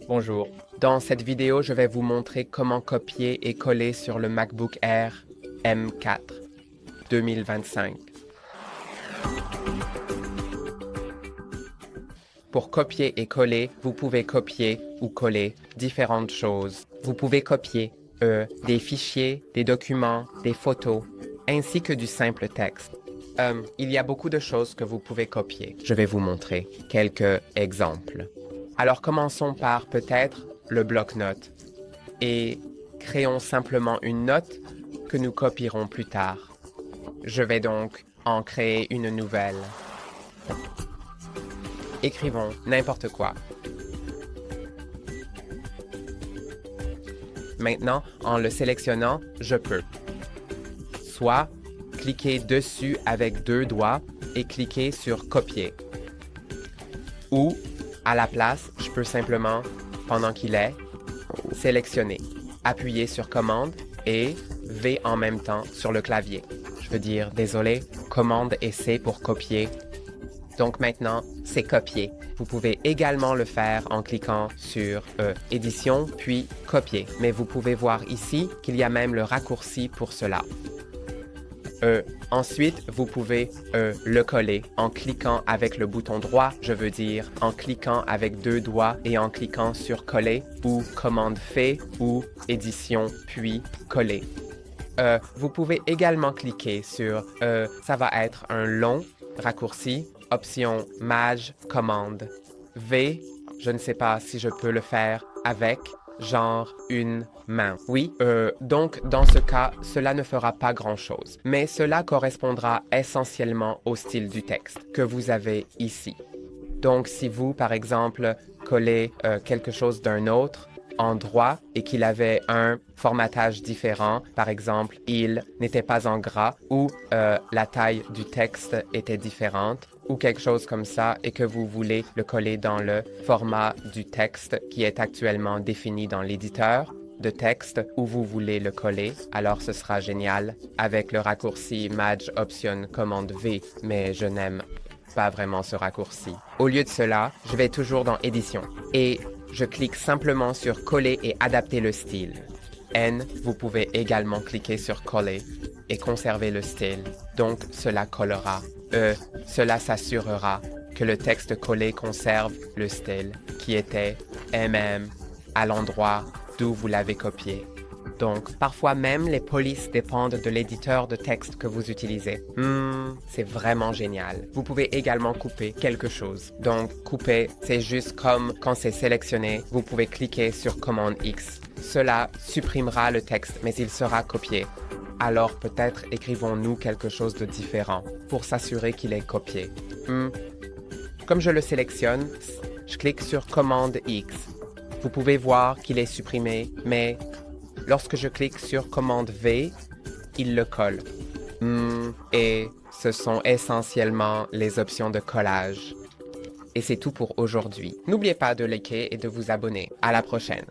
Bonjour. Dans cette vidéo, je vais vous montrer comment copier et coller sur le MacBook Air M4 2025. Pour copier et coller, vous pouvez copier ou coller différentes choses. Vous pouvez copier des fichiers, des documents, des photos, ainsi que du simple texte. Il y a beaucoup de choses que vous pouvez copier. Je vais vous montrer quelques exemples. Alors commençons par peut-être le bloc-notes et créons simplement une note que nous copierons plus tard. Je vais donc en créer une nouvelle. Écrivons n'importe quoi. Maintenant, en le sélectionnant, je peux soit cliquer dessus avec 2 doigts et cliquer sur copier. Ou, à la place, je peux simplement, pendant qu'il est, sélectionner, appuyer sur commande et V en même temps sur le clavier. Je veux dire, désolé, commande et C pour copier. Donc maintenant, c'est copié. Vous pouvez également le faire en cliquant sur édition, puis copier. Mais vous pouvez voir ici qu'il y a même le raccourci pour cela. Ensuite, vous pouvez le coller en cliquant avec le bouton droit, je veux dire en cliquant avec 2 doigts et en cliquant sur coller ou commande fait ou édition puis coller. Vous pouvez également cliquer sur, ça va être un long raccourci, option Maj commande. V, je ne sais pas si je peux le faire avec genre une main. Oui, donc dans ce cas, cela ne fera pas grand-chose, mais cela correspondra essentiellement au style du texte que vous avez ici. Donc si vous, par exemple, collez quelque chose d'un autre en droit et qu'il avait un formatage différent, par exemple, il n'était pas en gras ou la taille du texte était différente, ou quelque chose comme ça et que vous voulez le coller dans le format du texte qui est actuellement défini dans l'éditeur de texte où vous voulez le coller, alors ce sera génial avec le raccourci Maj Option Commande V, mais je n'aime pas vraiment ce raccourci. Au lieu de cela, je vais toujours dans Édition et je clique simplement sur Coller et adapter le style. N, vous pouvez également cliquer sur Coller et conserver le style, donc cela collera. Cela s'assurera que le texte collé conserve le style qui était à l'endroit d'où vous l'avez copié. Donc, parfois même, les polices dépendent de l'éditeur de texte que vous utilisez. C'est vraiment génial. Vous pouvez également couper quelque chose. Donc, couper, c'est juste comme quand c'est sélectionné, vous pouvez cliquer sur commande X. Cela supprimera le texte, mais il sera copié. Alors peut-être écrivons-nous quelque chose de différent pour s'assurer qu'il est copié. Comme je le sélectionne, je clique sur commande X. Vous pouvez voir qu'il est supprimé, mais lorsque je clique sur commande V, il le colle. Et ce sont essentiellement les options de collage. Et c'est tout pour aujourd'hui. N'oubliez pas de liker et de vous abonner. À la prochaine.